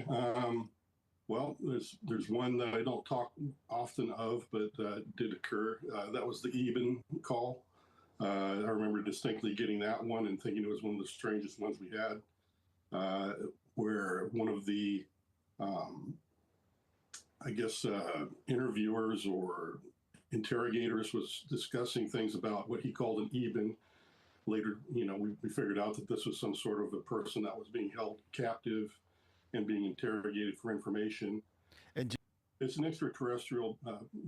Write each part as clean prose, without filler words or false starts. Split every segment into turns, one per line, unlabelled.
Okay. Well, there's one that I don't talk often of, but did occur. That was the Eben call. I remember distinctly getting that one and thinking it was one of the strangest ones we had, where one of the, I guess, interviewers or interrogators was discussing things about what he called an Eben. Later, we figured out that this was some sort of a person that was being held captive and being interrogated for information.
And
It's an extraterrestrial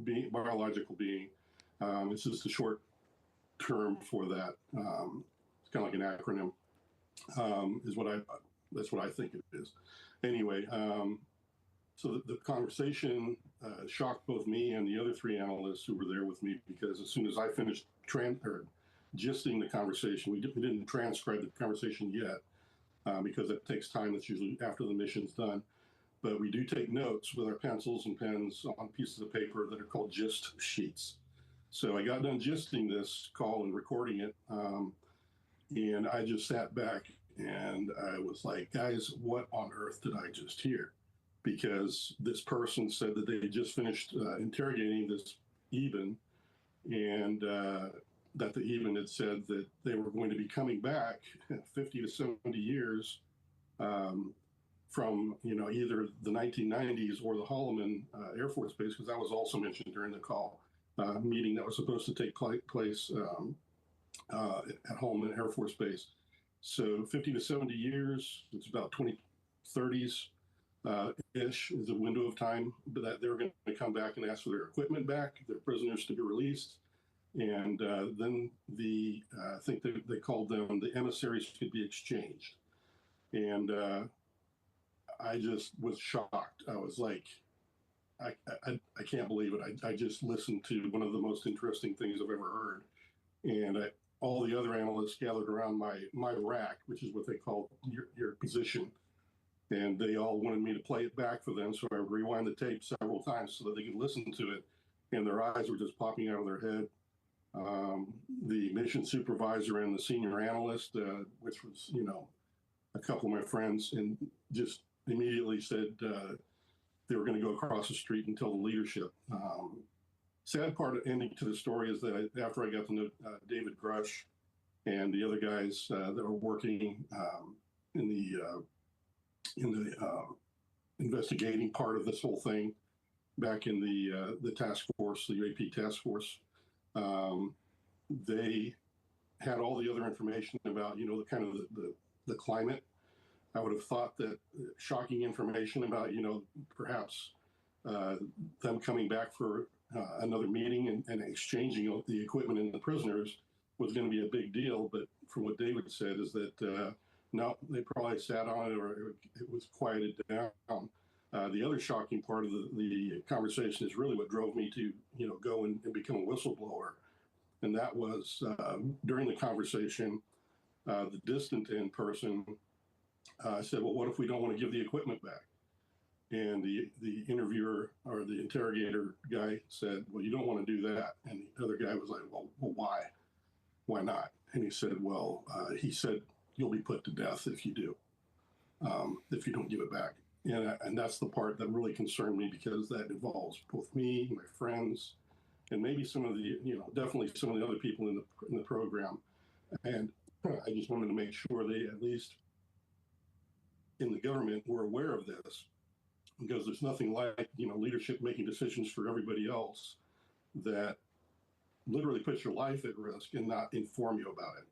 being, biological being. It's just a short term for that. It's kind of like an acronym. That's what I think it is. Anyway, so the conversation shocked both me and the other three analysts who were there with me, because as soon as I finished gisting the conversation, we didn't transcribe the conversation yet, because it takes time. That's usually after the mission's done. But we do take notes with our pencils and pens on pieces of paper that are called gist sheets. So I got done gisting this call and recording it, and I just sat back and I was like, guys, what on earth did I just hear? Because this person said that they had just finished interrogating this Eben, and that the Eben had said that they were going to be coming back 50 to 70 years from either the 1990s or the Holloman Air Force Base, because that was also mentioned during the call meeting that was supposed to take place at Holloman Air Force Base. So 50 to 70 years, it's about 2030s ish is a window of time, but that they're going to come back and ask for their equipment back, their prisoners to be released. And then I think they called them the emissaries could be exchanged. And I just was shocked. I was like, I can't believe it. I just listened to one of the most interesting things I've ever heard. And all the other analysts gathered around my rack, which is what they call your position. And they all wanted me to play it back for them. So I rewound the tape several times so that they could listen to it. And their eyes were just popping out of their head. The mission supervisor and the senior analyst, which was, a couple of my friends, and just immediately said they were going to go across the street and tell the leadership. Sad part of ending to the story is that after I got to know David Grush and the other guys that were working in the investigating part of this whole thing back in the task force, the UAP task force, they had all the other information about, the kind of the climate. I would have thought that shocking information about, perhaps them coming back for another meeting and exchanging the equipment and the prisoners was going to be a big deal. But from what David said is that, no, they probably sat on it, or it was quieted down. The other shocking part of the conversation is really what drove me to, go and become a whistleblower. And that was during the conversation, the distant end person said, well, what if we don't want to give the equipment back? And the interviewer or the interrogator guy said, well, you don't want to do that. And the other guy was like, well, why? Why not? And he said, well, you'll be put to death if you do, if you don't give it back. And that's the part that really concerned me, because that involves both me, my friends, and maybe some of the, definitely some of the other people in the program. And I just wanted to make sure they, at least in the government, were aware of this, because there's nothing like, leadership making decisions for everybody else that literally puts your life at risk and not inform you about it.